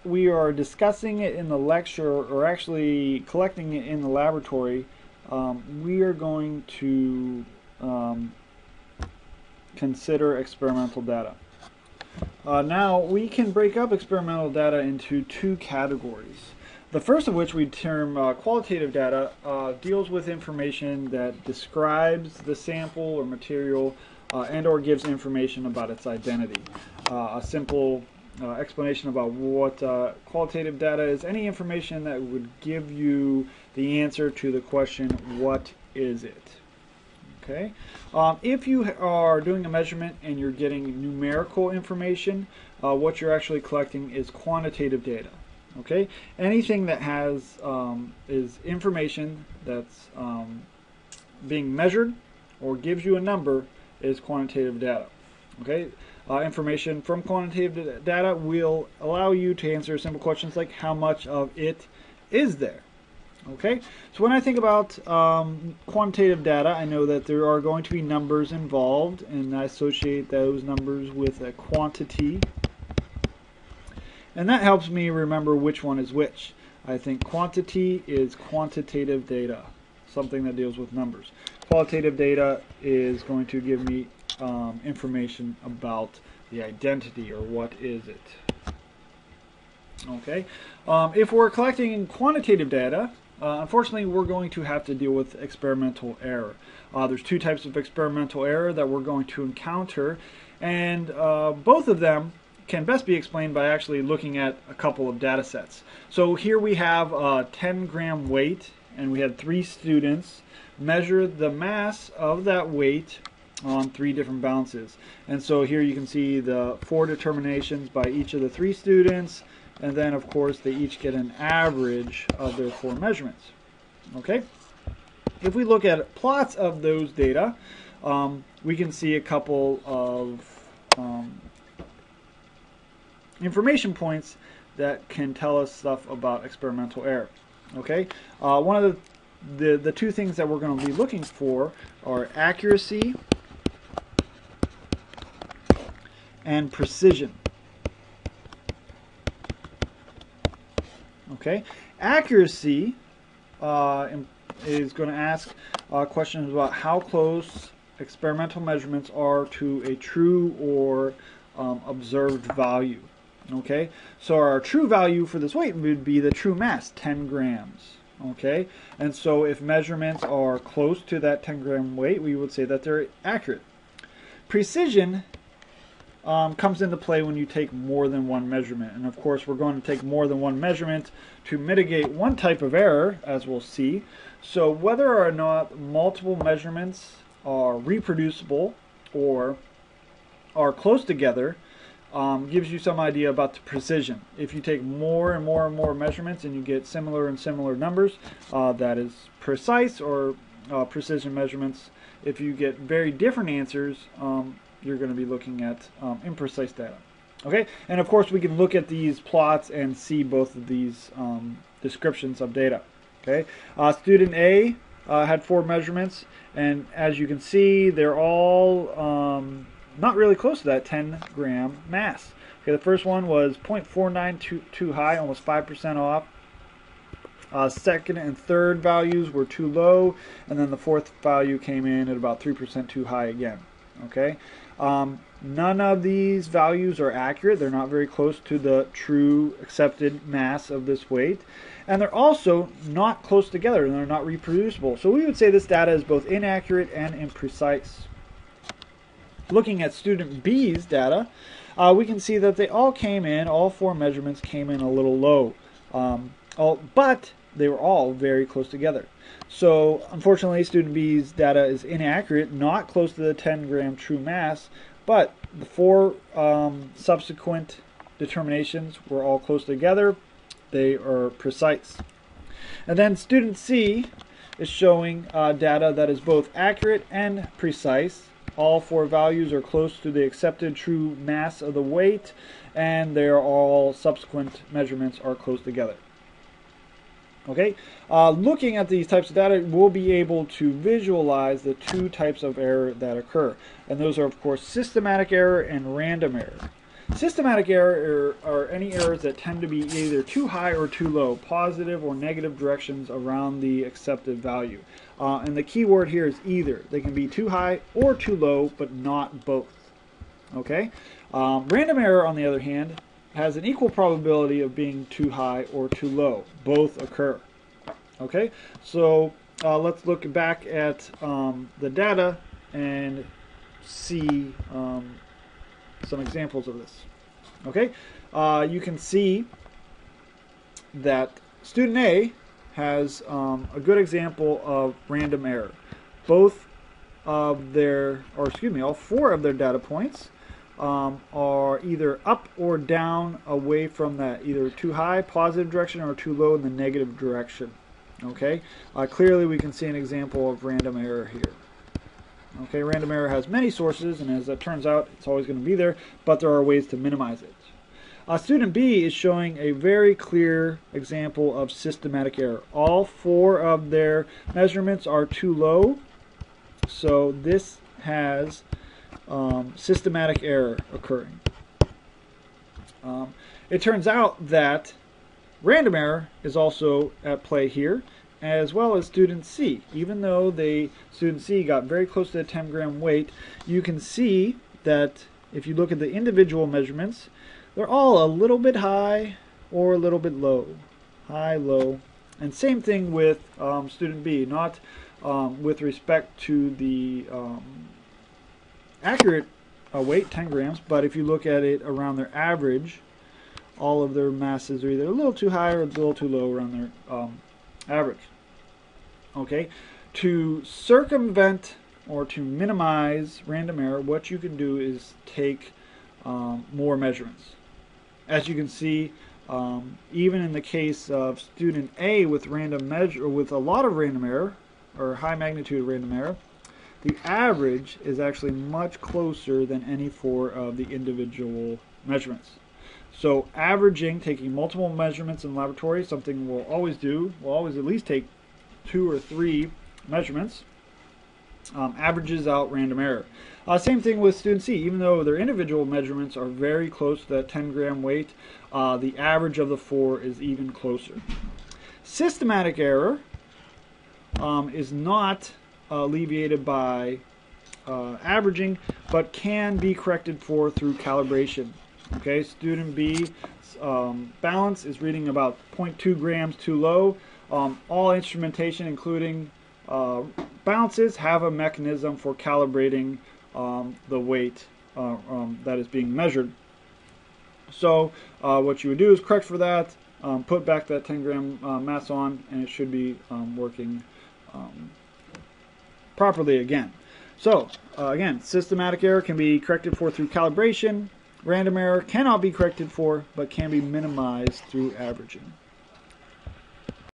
we are discussing it in the lecture, or actually collecting it in the laboratory, we are going to consider experimental data. Now, we can break up experimental data into two categories. The first of which we term qualitative data deals with information that describes the sample or material and or gives information about its identity. A simple explanation about what qualitative data is: any information that would give you the answer to the question, what is it? Okay. If you are doing a measurement and you're getting numerical information, what you're actually collecting is quantitative data. Okay. Anything that has is information that's being measured or gives you a number is quantitative data. Okay. Information from quantitative data will allow you to answer simple questions like how much of it is there. Okay, so when I think about quantitative data, I know that there are going to be numbers involved, and I associate those numbers with a quantity. And that helps me remember which one is which. I think quantity is quantitative data, something that deals with numbers. Qualitative data is going to give me information about the identity, or what is it. Okay, if we're collecting quantitative data, unfortunately, we're going to have to deal with experimental error. There's two types of experimental error that we're going to encounter, and both of them can best be explained by actually looking at a couple of data sets. So here we have a 10-gram weight, and we had 3 students measure the mass of that weight on 3 different balances. And so here you can see the 4 determinations by each of the 3 students, and then of course they each get an average of their 4 measurements. Okay, if we look at plots of those data, we can see a couple of information points that can tell us stuff about experimental error. Okay, one of the two things that we're going to be looking for are accuracy and precision. Okay, accuracy is going to ask questions about how close experimental measurements are to a true or observed value. Okay, so our true value for this weight would be the true mass, 10 grams. Okay, and so if measurements are close to that 10-gram weight, we would say that they're accurate. Precision comes into play when you take more than one measurement, and of course we're going to take more than one measurement to mitigate one type of error, as we'll see. So whether or not multiple measurements are reproducible or are close together gives you some idea about the precision. If you take more and more and more measurements and you get similar and similar numbers, that is precise or precision measurements. If you get very different answers, you're going to be looking at imprecise data. Okay, and of course we can look at these plots and see both of these descriptions of data. Okay, student A had 4 measurements, and as you can see, they're all not really close to that 10-gram mass. Okay, the first one was 0.49 too high, almost 5% off. Second and third values were too low, and then the fourth value came in at about 3% too high again. Okay, none of these values are accurate. They're not very close to the true accepted mass of this weight, and they're also not close together, and they're not reproducible. So we would say this data is both inaccurate and imprecise. Looking at student B's data, we can see that they all came in, all 4 measurements came in a little low, but they were all very close together. So unfortunately, student B's data is inaccurate, not close to the 10-gram true mass, but the 4 subsequent determinations were all close together. They are precise. And then student C is showing data that is both accurate and precise. All 4 values are close to the accepted true mass of the weight, and they are all subsequent measurements are close together. Okay, looking at these types of data, we'll be able to visualize the 2 types of error that occur, and those are of course systematic error and random error. Systematic error are any errors that tend to be either too high or too low, positive or negative directions around the accepted value. And the key word here is either. They can be too high or too low, but not both. Okay? Random error, on the other hand, has an equal probability of being too high or too low. Both occur. Okay? So let's look back at the data and see some examples of this. Okay, you can see that student A has a good example of random error. Both of their, or excuse me, all four of their data points are either up or down away from that, either too high, positive direction, or too low in the negative direction. Okay, clearly we can see an example of random error here. Okay, random error has many sources, and as it turns out, it's always going to be there, but there are ways to minimize it. Student B is showing a very clear example of systematic error. All four of their measurements are too low, so this has systematic error occurring. It turns out that random error is also at play here, as well as student C. Even though student C got very close to the 10-gram weight, you can see that if you look at the individual measurements, they're all a little bit high or a little bit low. High, low. And same thing with student B, not with respect to the accurate weight, 10 grams, but if you look at it around their average, all of their masses are either a little too high or a little too low around their average. Okay, to circumvent or to minimize random error, what you can do is take more measurements. As you can see, even in the case of student A with with a lot of random error or high magnitude of random error, the average is actually much closer than any four of the individual measurements. So averaging, taking multiple measurements in the laboratory, something we'll always do. We'll always at least take 2 or 3 measurements, averages out random error. Same thing with student C. Even though their individual measurements are very close to that 10-gram weight, the average of the 4 is even closer. Systematic error is not alleviated by averaging, but can be corrected for through calibration. Okay, student B balance is reading about 0.2 grams too low. All instrumentation, including balances, have a mechanism for calibrating the weight that is being measured. So what you would do is correct for that, put back that 10-gram mass on, and it should be working properly again. So again, systematic error can be corrected for through calibration. Random error cannot be corrected for, but can be minimized through averaging.